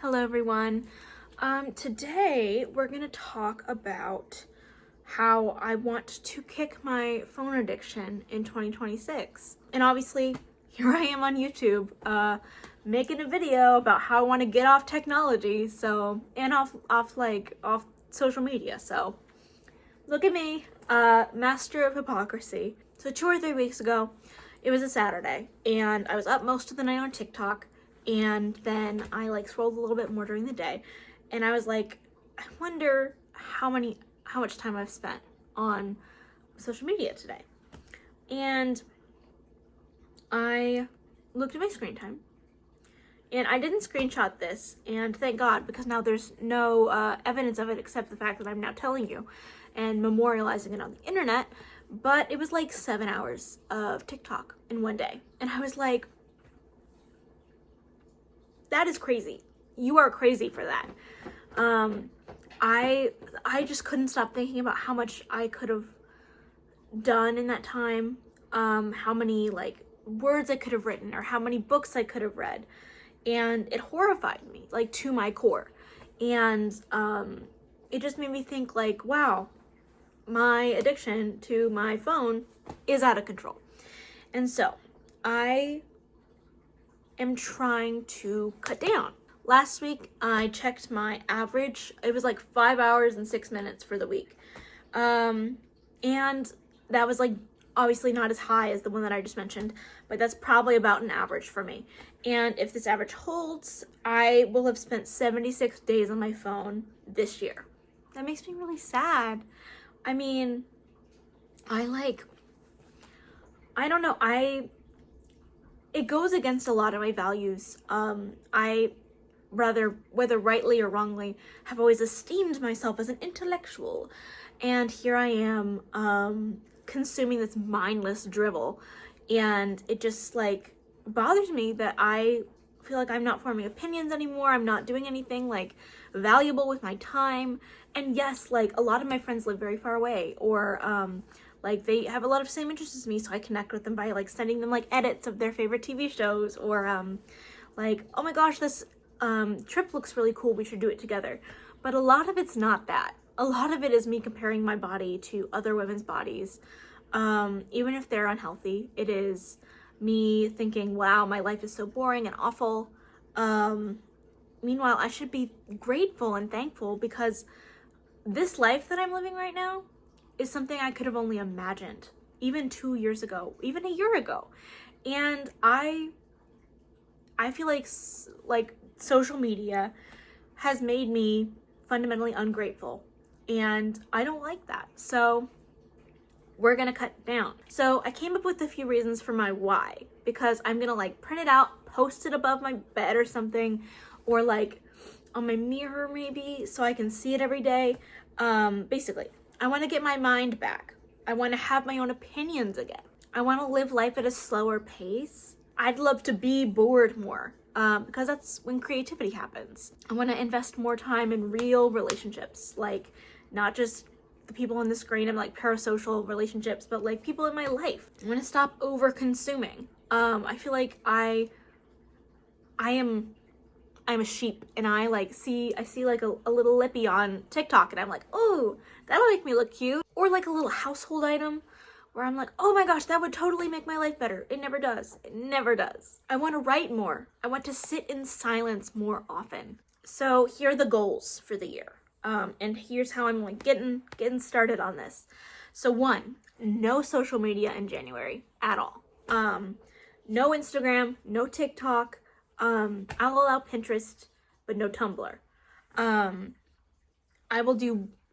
Hello everyone. Today we're gonna talk about how I want to kick my phone addiction in 2026. And obviously, here I am on YouTube, making a video about how I want to get off technology, and off social media. So look at me, master of hypocrisy. So 2 or 3 weeks ago, it was a Saturday, and I was up most of the night on TikTok. And then I scrolled a little bit more during the day, and I was like, I wonder how much time I've spent on social media today. And I looked at my screen time, and I didn't screenshot this, and thank God, because now there's no evidence of it except the fact that I'm now telling you and memorializing it on the internet. But it was like 7 hours of TikTok in one day, and I was like, that is crazy. You are crazy for that. I just couldn't stop thinking about how much I could have done in that time, how many words I could have written or how many books I could have read, and it horrified me to my core. And it just made me think wow, my addiction to my phone is out of control. And so I am trying to cut down. Last week I checked my average. It was 5 hours and 6 minutes for the week. And that was obviously not as high as the one that I just mentioned, but that's probably about an average for me. And if this average holds, I will have spent 76 days on my phone this year. That makes me really sad. I mean, I don't know, it goes against a lot of my values. I whether rightly or wrongly, have always esteemed myself as an intellectual. And here I am, consuming this mindless drivel. And it just bothers me that I feel like I'm not forming opinions anymore. I'm not doing anything valuable with my time. And yes, a lot of my friends live very far away, or they have a lot of same interests as me, so I connect with them by sending them edits of their favorite TV shows, or oh my gosh, this trip looks really cool, we should do it together. But a lot of it's not that. A lot of it is me comparing my body to other women's bodies, even if they're unhealthy. It is me thinking, wow, my life is so boring and awful. Meanwhile, I should be grateful and thankful, because this life that I'm living right now is something I could have only imagined even 2 years ago, even a year ago. And I feel like social media has made me fundamentally ungrateful, and I don't like that. So we're gonna cut down. So I came up with a few reasons for my why, because I'm gonna print it out, post it above my bed or something, or on my mirror maybe, so I can see it every day. Basically, I want to get my mind back. I want to have my own opinions again. I want to live life at a slower pace. I'd love to be bored more, because that's when creativity happens. I want to invest more time in real relationships, not just the people on the screen of parasocial relationships, but people in my life. I want to stop over consuming. I feel like I'm a sheep, and I see a little lippy on TikTok, and I'm like, oh, that'll make me look cute. Or a little household item where I'm like, oh my gosh, that would totally make my life better. It never does. It never does. I want to write more. I want to sit in silence more often. So here are the goals for the year. And here's how I'm getting started on this. So 1, no social media in January at all. No Instagram, no TikTok. I'll allow Pinterest, but no Tumblr.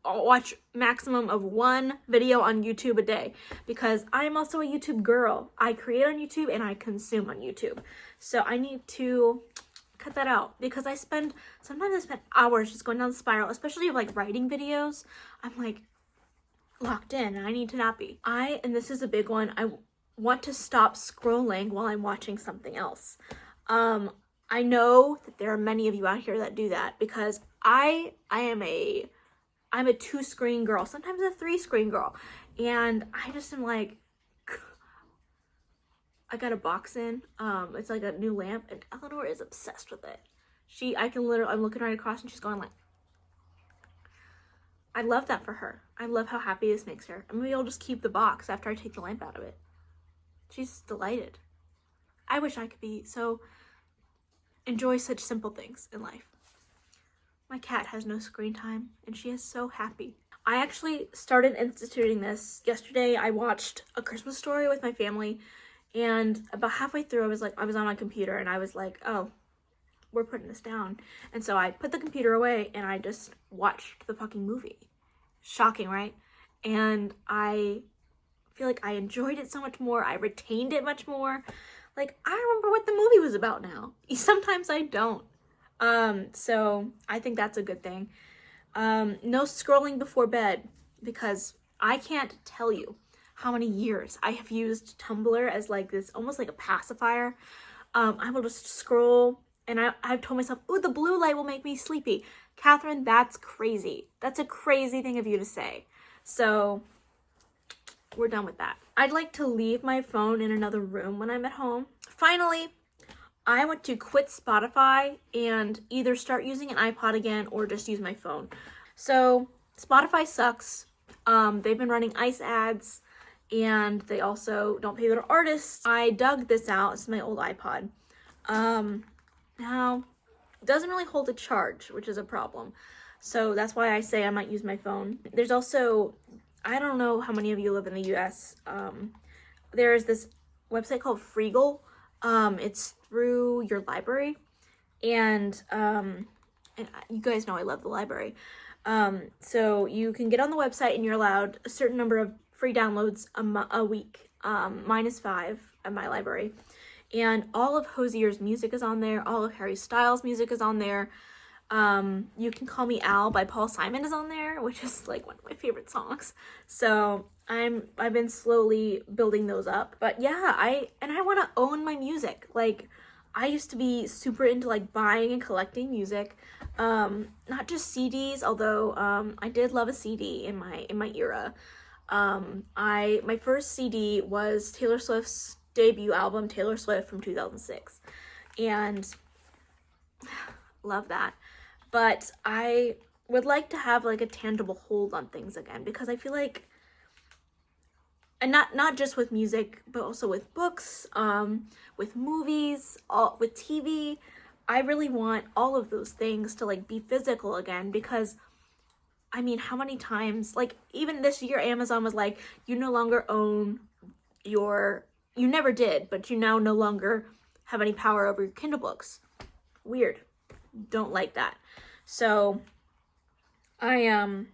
I'll watch maximum of 1 video on YouTube a day, because I'm also a YouTube girl. I create on YouTube and I consume on YouTube. So I need to cut that out, because sometimes I spend hours just going down the spiral, especially of writing videos. I'm locked in, and I need to not be. And this is a big one, I want to stop scrolling while I'm watching something else. I know that there are many of you out here that do that, because I'm a 2-screen girl, sometimes a 3-screen girl, and I just am I got a box in. It's like a new lamp, and Eleanor is obsessed with it. I'm looking right across and she's going like, I love that for her. I love how happy this makes her. And maybe I'll just keep the box after I take the lamp out of it. She's delighted. I wish I could be so enjoy such simple things in life. My cat has no screen time and she is so happy. I actually started instituting this yesterday. I watched A Christmas Story with my family, and about halfway through I was on my computer and I was like, oh, we're putting this down. And so I put the computer away and I just watched the fucking movie. Shocking, right? And I feel like I enjoyed it so much more. I retained it much more. Like, I remember what the movie was about now. Sometimes I don't. So I think that's a good thing. No scrolling before bed, because I can't tell you how many years I have used Tumblr as like this, almost like a pacifier. I will just scroll, and I've told myself, ooh, the blue light will make me sleepy. Catherine, that's crazy. That's a crazy thing of you to say. So we're done with that. I'd like to leave my phone in another room when I'm at home. Finally, I want to quit Spotify and either start using an iPod again or just use my phone. So Spotify sucks. They've been running ICE ads, and they also don't pay their artists. I dug this out. This is my old iPod. Now, it doesn't really hold a charge, which is a problem. So that's why I say I might use my phone. There's also, I don't know how many of you live in the US. There's this website called Freegal. It's through your library, and you guys know I love the library. So you can get on the website and you're allowed a certain number of free downloads a week. Mine is 5 at my library, and all of Hosier's music is on there. All of Harry Styles' music is on there. You Can Call Me Al by Paul Simon is on there, which is like one of my favorite songs. So I've been slowly building those up. But yeah, I want to own my music. Like, I used to be super into like buying and collecting music. Not just CDs, although I did love a CD in my era. My first CD was Taylor Swift's debut album, Taylor Swift, from 2006. And love that. But I would like to have like a tangible hold on things again, because I feel like, and not just with music, but also with books, with movies, with TV. I really want all of those things to like be physical again, because I mean, how many times, like even this year, Amazon was like, you no longer own you never did, but you now no longer have any power over your Kindle books. Weird. Don't like that. So I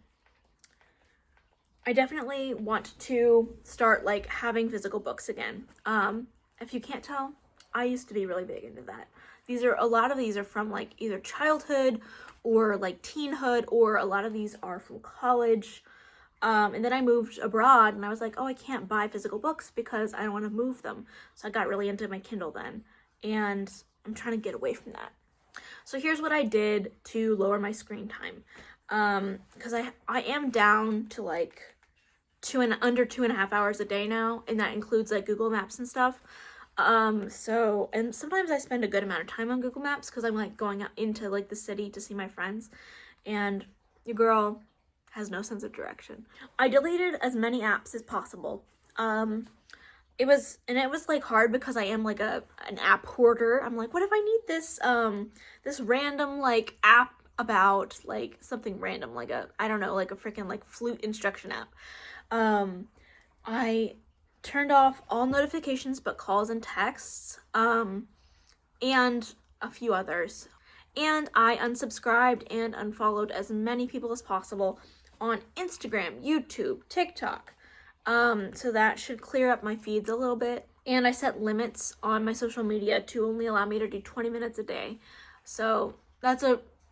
definitely want to start like having physical books again. If you can't tell, I used to be really big into that. A lot of these are from like either childhood or like teenhood, or a lot of these are from college. And then I moved abroad and I was like, oh, I can't buy physical books because I don't want to move them. So I got really into my Kindle then, and I'm trying to get away from that. So here's what I did to lower my screen time. Because I am down to like under 2.5 hours a day now, and that includes like Google Maps and stuff. And sometimes I spend a good amount of time on Google Maps because I'm like going out into like the city to see my friends, and your girl has no sense of direction. I deleted as many apps as possible. It was like hard because I am like an app hoarder. I'm like, what if I need this random like app about like something random, like I don't know, like a freaking like flute instruction app. I turned off all notifications but calls and texts, and a few others. And I unsubscribed and unfollowed as many people as possible on Instagram, YouTube, TikTok. So that should clear up my feeds a little bit. And I set limits on my social media to only allow me to do 20 minutes a day. So that's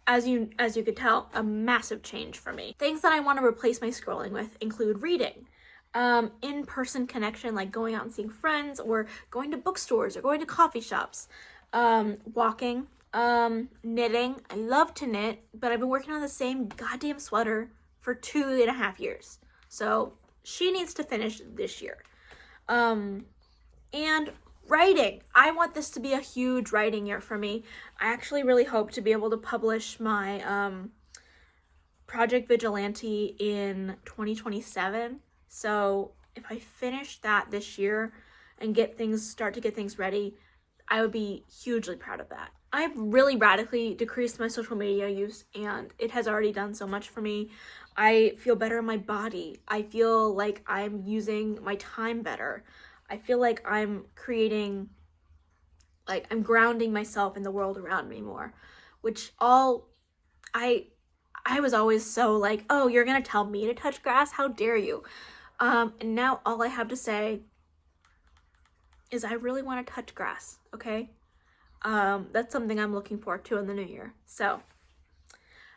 as you could tell, a massive change for me. Things that I want to replace my scrolling with include reading, in-person connection, like going out and seeing friends, or going to bookstores or going to coffee shops, walking, knitting. I love to knit, but I've been working on the same goddamn sweater for 2.5 years. So she needs to finish this year. And writing. I want this to be a huge writing year for me. I actually really hope to be able to publish my Project Vigilante in 2027. So if I finish that this year and start to get things ready, I would be hugely proud of that. I've really radically decreased my social media use, and it has already done so much for me. I feel better in my body. I feel like I'm using my time better. I feel like I'm grounding myself in the world around me more, which I was always so like, oh, you're gonna tell me to touch grass? How dare you? And now all I have to say is I really want to touch grass, okay? That's something I'm looking forward to in the new year. So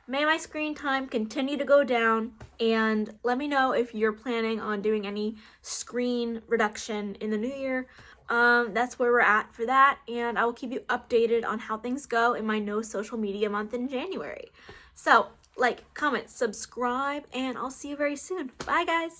may my screen time continue to go down, and let me know if you're planning on doing any screen reduction in the new year. That's where we're at for that, and I will keep you updated on how things go in my no social media month in January. So, like, comment, subscribe, and I'll see you very soon. Bye, guys!